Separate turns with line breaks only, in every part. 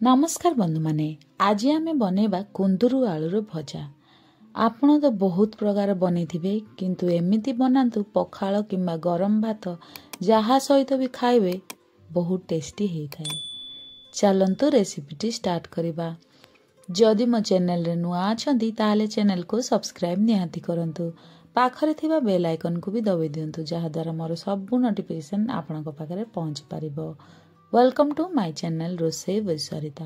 नमस्कार बंधु माने आज आमे बनेबा कुंदुरु आलूर भजा। आपण तो बहुत प्रकार बनेथिबे किंतु एमिति बनातु पखाल किंबा गरम भात जहा सहित भी खाइबे बहुत टेस्टी हेई थाए। चलंतु रेसिपीटी स्टार्ट करिबा। जदि मो चैनल रे नुआ अछंती ताहाले चैनल को सब्सक्राइब निहाती करंतु। पाखरे थिबा बेल आइकन को भी दबाई दियंतु जहा द्वारा मोर सब नोटिफिकेशन आपनक पाखरे पहुंच पारिबो। वेलकम टू माय चैनल रोसे वैसरिता।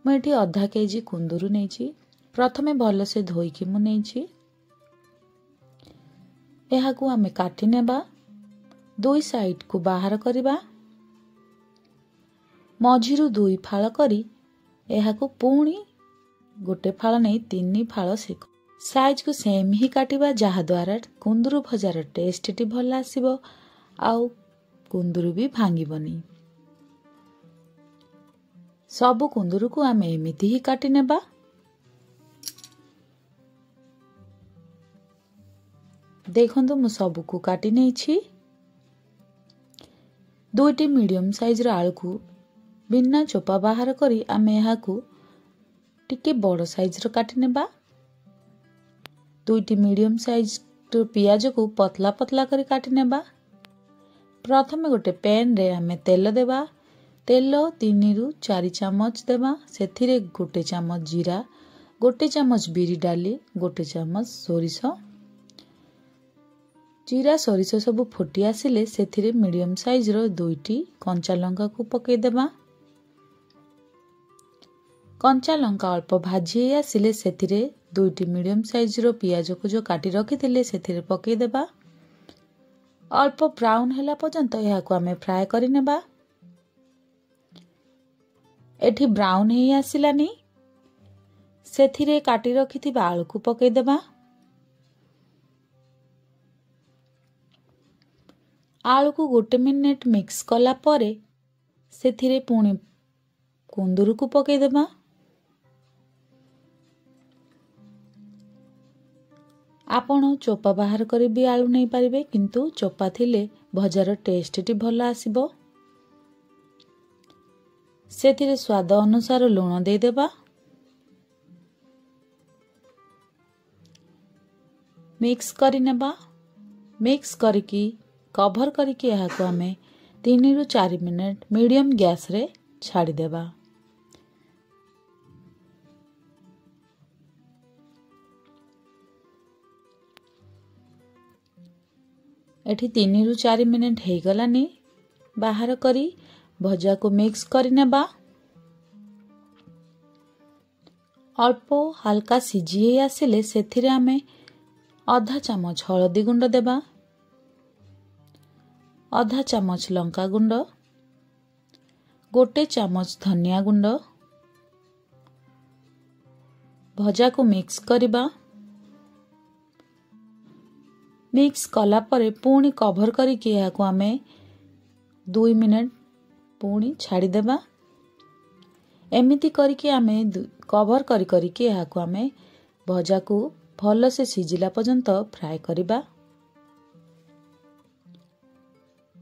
मुझे आधा केजी कुंदुरु नहीं प्रथमे भल से धोईकी मु नहीं को आमे काटी नेबा। दुई साइड को बाहर करिबा। मझिरु दुई फाळ करी को पुणी गोटे फाळ नहीं तीन फाळ सेक साइज को सेम ही काटिबा जहा द्वारा कुंदुरु भजार टेस्ट टी भल आसीबो आउ कुंदुरु भी भांगीबनी। सबु कुंदुरु को आमे एमिति ही काटी नेबा। देखंतु मु सबु को काटी नै छी। दुईटी मीडियम साइज रो आलू को बिना चोपा बाहर करी आमे यहाँ को टिके बड़ साइज रो काटी नेबा। दुईटी मीडियम साइज रो पियाज को पतला पतला करी काटी नेबा। प्रथमे गोटे पैन रे आमे तेल देबा। तेल 3 रु 4 चामच देबा। सेथिरे गोटे चामच जीरा, गोटे चामच बिरी डाली, गोटे चामच सोरिष। जीरा सोरिष सब फुटी आसिले सेथिरे मीडियम साइज रो दुईटी कंचा लंका को पके देबा। कंचा लंका अल्प भाजी आसिले सेथिरे दुईटी मीडियम साइज रो पियाज को जो काटी रखिथिले सेथिरे पके देबा। अल्प ब्राउन हैला पर्यंत यहा को आमे फ्राई करि नेबा। एठी ब्राउन हे आसिलानी सेथिरे काटी रखिथिबा आलू को पके देबा। आलू को गोटे मिनिट मिक्स कला परे सेथिरे पुणी कुंदुरु को पके देबा। आपण चोपा बाहर करी भी आलू नहीं पारिबे किंतु चोपा थिले भजार टेस्ट टी भल आसीबो। सेथिरे स्वाद अनुसार लूण दे देबा। मिक्स करि नेबा। मिक्स करिकी कवर करिकी यहाँ को आमे 3 रु 4 मिनट मीडियम गैस रे छाड़ी देबा। एठी 3 रु 4 मिनट हे गलानी बाहर करी भजा को मिक्स करि नेबा। अल्प हल्का सिझी आसिले सेथिरे आमे आधा चामच हळदी गुंड देबा, आधा चामच लंका गुंड, गोटे चामच धनिया गुंड। भजा को मिक्स करिबा। मिक्स कला परे पुणी कवर करिके यहाँ को आमे 2 मिनट पुणी छाड़ी देबा। एमिति करिके आमे कवर करी करिके यहाँ को आमे भजा को भल से सिझिला पर्यंत फ्राई करिबा।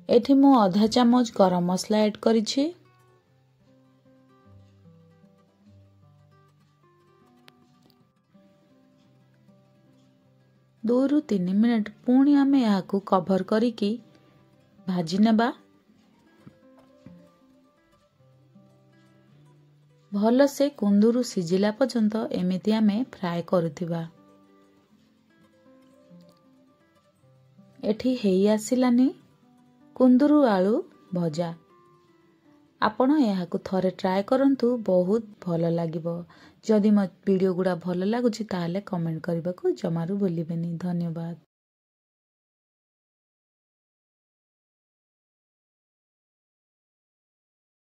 एठी मु आधा चामच गरम मसला ऐड करिछि। दो रु 3 मिनट पुणी आमे यहाँ को कवर करिकी भाजी नेबा। भल से कुंदुरु सिझिला पर्यंत एमिति आमे फ्राई करुथिबा। एठी हेई आसिलानी कुंदुरु आलू भजा। आपण यहाँ को थरे ट्राई करंतु बहुत भल लागिबो। जदि मो वीडियो गुडा भल लागुछि ताहाले कमेंट करबाकू जमारू भूलिबेनी। धन्यवाद।